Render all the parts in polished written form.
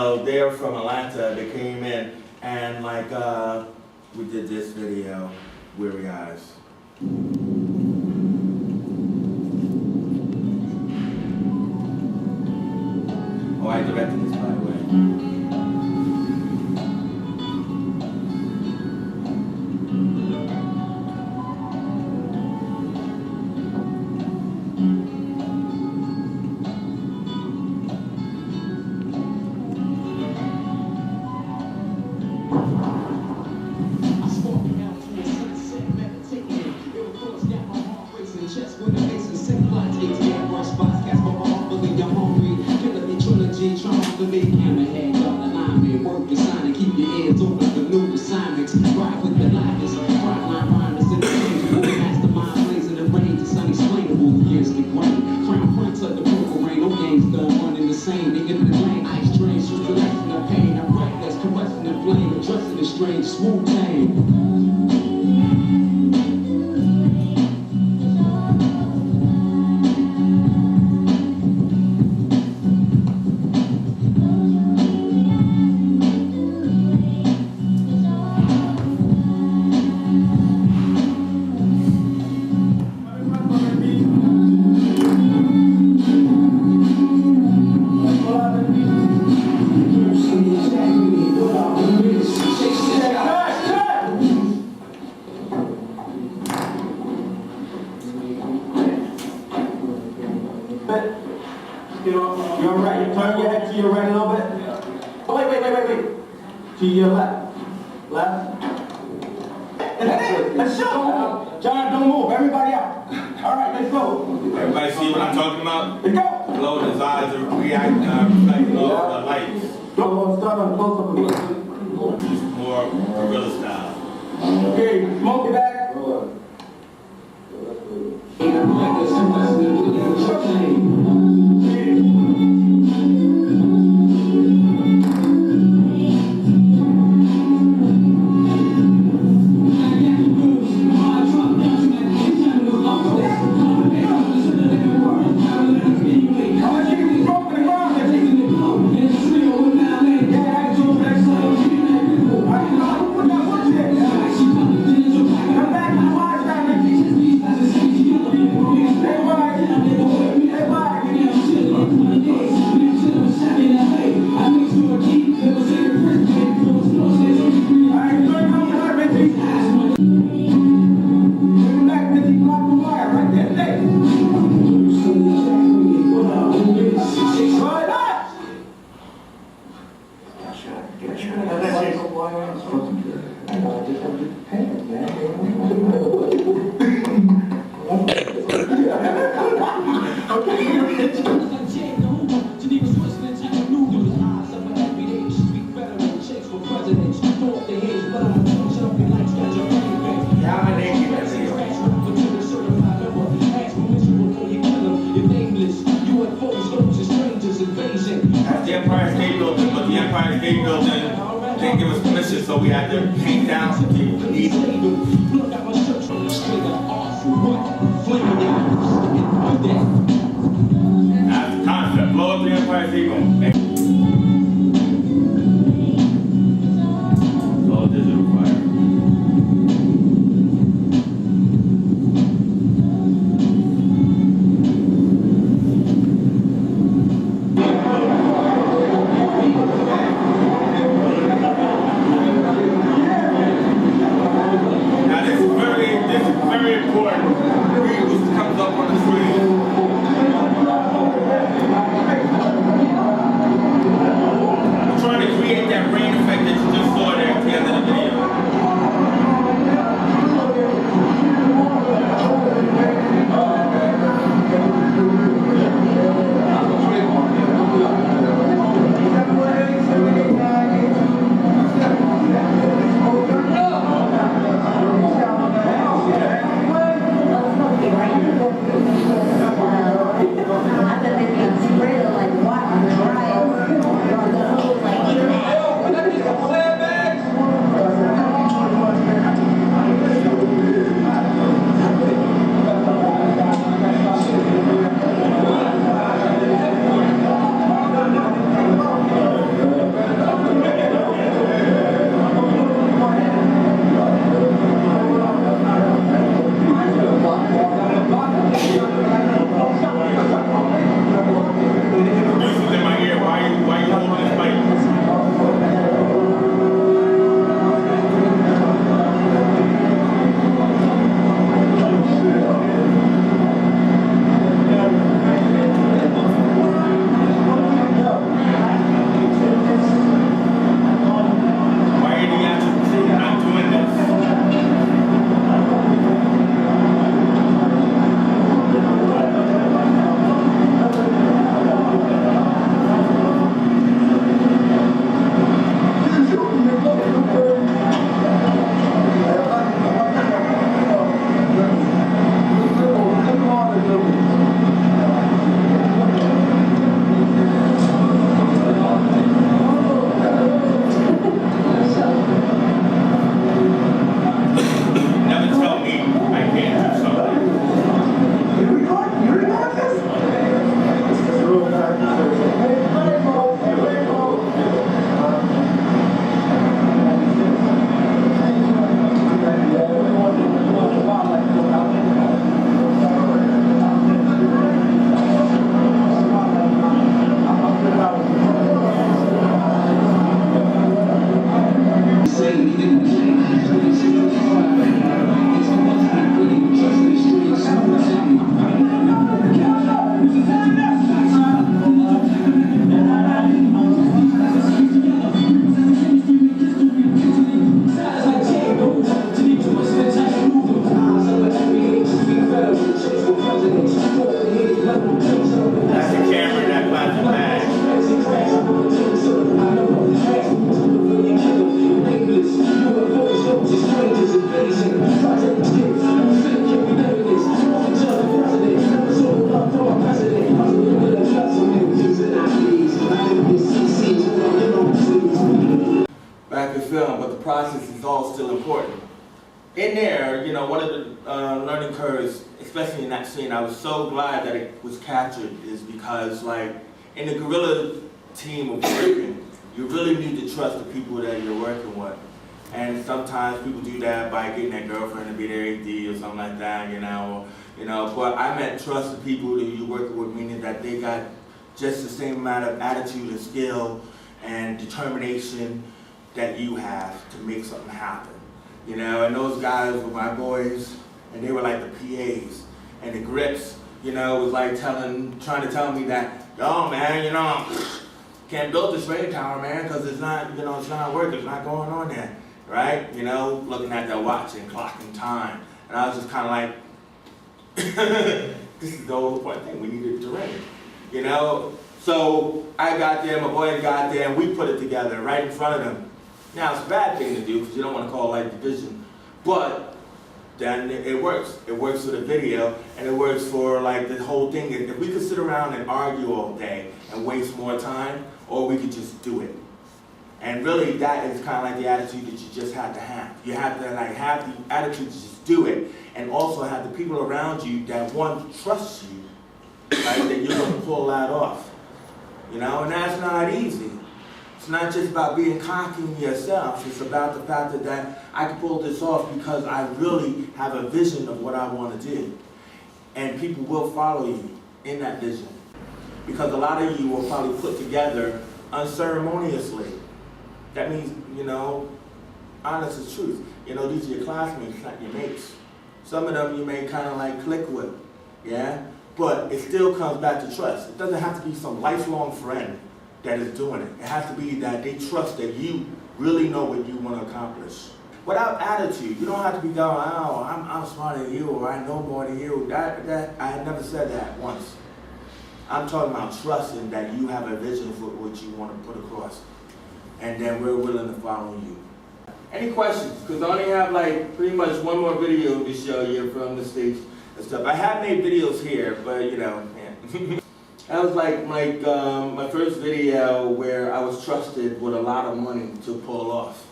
They're from Atlanta. They came in and like we did this video. Weary Eyes. Oh, I directed this, by the way. You're right. You turn your head to your right a little bit. Oh, wait. To your left. Left. Let's go. John, don't move. Everybody out. All right, let's go. Everybody see what I'm talking about? Let's go. Glowing his eyes and reflecting off the lights. Go. Start on close up. Just more guerrilla style. Okay, smoke it back. Didn't give us permission, so we had to paint down some people to need it. That's the concept. Blow up the Empire State Building. It's all digital fire. Very important. Read what comes up on the screen. process is all still important. In there, you know, one of the learning curves, especially in that scene, I was so glad that it was captured, is because, like, in the guerrilla team of working, you really need to trust the people that you're working with. And sometimes people do that by getting their girlfriend to be their AD or something like that, you know. But I meant trust the people that you're working with, meaning that they got just the same amount of attitude and skill and determination that you have to make something happen. You know, and those guys were my boys, and they were like the PAs. And the grips, you know, was like trying to tell me that, yo, man, you know, can't build this rain tower, man, because it's not, you know, it's not working, it's not going on there, right? You know, looking at that watch and clocking time. And I was just kind of like, this is the whole important thing, we needed to rain, you know? So I got there, my boy got there, and we put it together right in front of them. Now, it's a bad thing to do because you don't want to call light division, but then it works. It works for the video, and it works for like the whole thing. If we could sit around and argue all day and waste more time, or we could just do it. And really, that is kind of like the attitude that you just have to have. You have to like have the attitude to just do it, and also have the people around you that trust you, right? That you're going to pull that off. You know, and that's not easy. It's not just about being cocky in yourself. It's about the fact that I can pull this off because I really have a vision of what I want to do. And people will follow you in that vision. Because a lot of you will probably put together unceremoniously. That means, you know, honest as truth. You know, these are your classmates, not your mates. Some of them you may kind of like click with, yeah? But it still comes back to trust. It doesn't have to be some lifelong friend that is doing it. It has to be that they trust that you really know what you want to accomplish. Without attitude, you don't have to be going, oh, I'm smarter than you, or I know more than you. I had never said that once. I'm talking about trusting that you have a vision for what you want to put across. And then we're willing to follow you. Any questions? Because I only have like pretty much one more video to show you from the stage and stuff. I have made videos here, but you know, yeah. That was like my first video where I was trusted with a lot of money to pull off.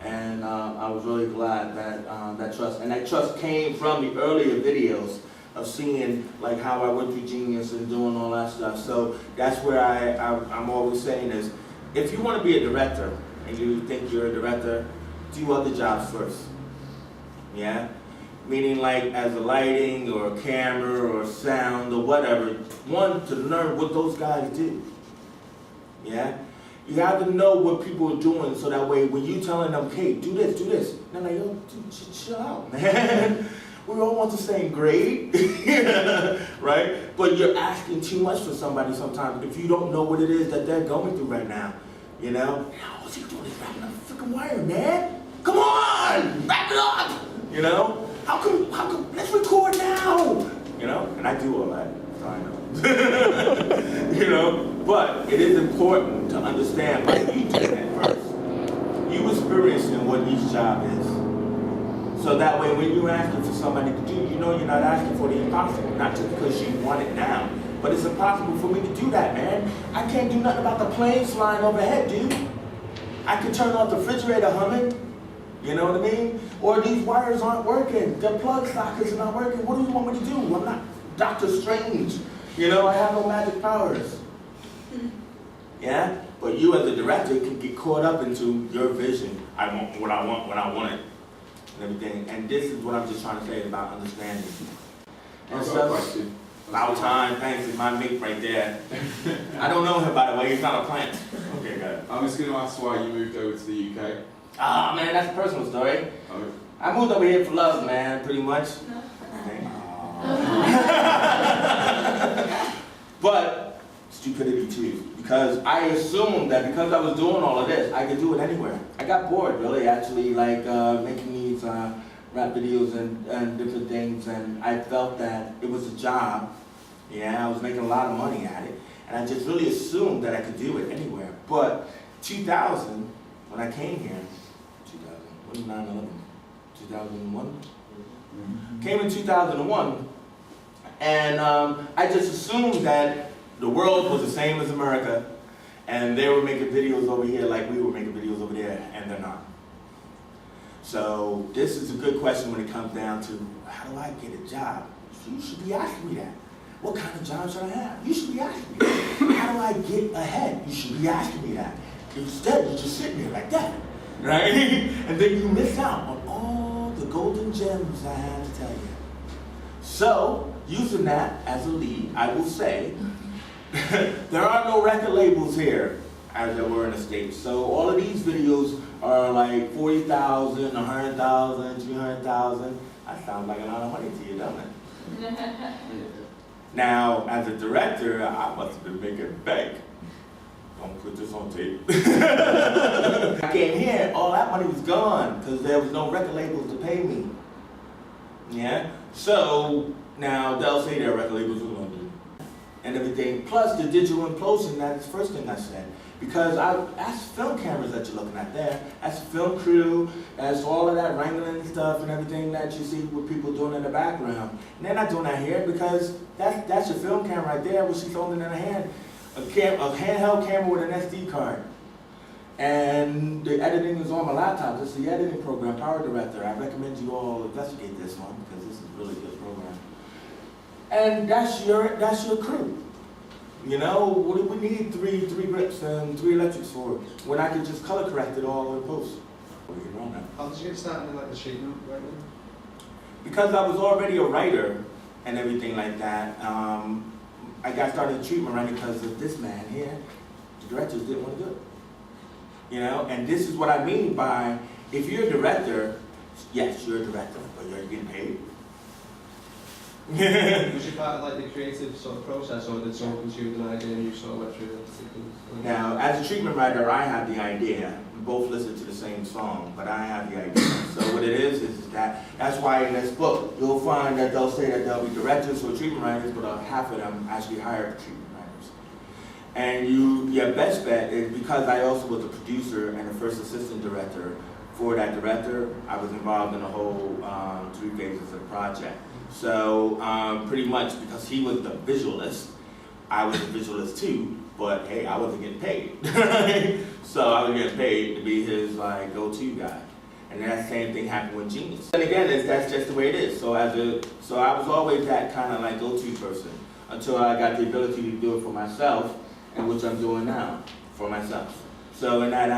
And I was really glad that that trust came from the earlier videos of seeing like how I went through Genius and doing all that stuff. So that's where I'm always saying is, if you want to be a director and you think you're a director, do other jobs first. Yeah? Meaning like as a lighting or a camera or sound or whatever, one, to learn what those guys do. Yeah? You have to know what people are doing so that way when you telling them, okay, do this, they're like, yo, dude, chill out, man. We all want the same grade, right? But you're asking too much for somebody sometimes if you don't know what it is that they're going through right now. You know? What's he doing? He's wrapping up a freaking wire, man. Come on, wrap it up. You know? How come, let's record now. You know? And I do all that, so I know. You know? But it is important to understand why you do that first. You experiencing what each job is. So that way when you're asking for somebody to do, you know you're not asking for the impossible, not just because you want it now. But it's impossible for me to do that, man. I can't do nothing about the planes flying overhead, dude. I can turn off the refrigerator humming, you know what I mean? Or these wires aren't working, the plug sockets are not working. What do you want me to do? I'm not Dr. Strange. You know, I have no magic powers. Yeah? But you as a director can get caught up into your vision. I want what I want when I want it. And everything. And this is what I'm just trying to say about understanding. And stuff. About time, thanks, is my mate right there. I don't know him, by the way, he's not a plant. Okay, got it. I was going to ask why you moved over to the UK. Ah, man, that's a personal story. Oh. I moved over here for love, man, pretty much. Okay. But stupidity too, because I assumed that because I was doing all of this, I could do it anywhere. I got bored, really, actually, like making these rap videos and different things, and I felt that it was a job. Yeah, I was making a lot of money at it, and I just really assumed that I could do it anywhere. But 2000, when I came here, 2000, when 9/11? 2001? Came in 2001, and I just assumed that the world was the same as America, and they were making videos over here like we were making videos over there, and they're not. So this is a good question when it comes down to how do I get a job? You should be asking me that. What kind of job should I have? You should be asking me that. How do I get ahead? You should be asking me that. Instead, you're just sitting there like that, right? And then you miss out on all the golden gems I have to tell you. So, using that as a lead, I will say, there are no record labels here as there were in the States. So all of these videos are like 40,000, 100,000, 300,000. That sounds like a lot of money to you, doesn't it? Now, as a director, I must have been making bank. Don't put this on tape. I came here, all that money was gone because there was no record labels to pay me. Yeah? So, now they'll say there are record labels in London and everything. Plus the digital implosion, that's the first thing I said. Because that's film cameras that you're looking at there. That's film crew, that's all of that wrangling stuff and everything that you see what people doing in the background. And they're not doing that here because that's your film camera right there, what she's holding in her hand. A handheld camera with an SD card. And the editing is on my laptop. This is the editing program, PowerDirector. I recommend you all investigate this one because this is a really good program. And that's your crew. You know, what do we need three grips and 3 electrics for when I can just color correct it all in post? How did you get started in like the treatment writing? Because I was already a writer and everything like that. I got started in treatment writing because of this man here. The directors didn't want to do it. You know, and this is what I mean by, if you're a director, yes, you're a director, but you're getting paid. Was you part of like the creative sort of process, or did someone come to you with an idea and you sort of went through it? Now, as a treatment writer, I have the idea. We both listen to the same song, but I have the idea. So what it is that's why in this book, you'll find that they'll say that they'll be directors or treatment writers, but half of them actually hire treatment writers. And your best bet is, because I also was a producer and a first assistant director for that director, I was involved in the whole 3 phases of the project. So pretty much because he was the visualist, I was a visualist too, but hey, I wasn't getting paid. So I was getting paid to be his like go-to guy. And that same thing happened with Genius. And again, that's just the way it is. So I was always that kind of like go-to person until I got the ability to do it for myself, and which I'm doing now for myself. So in that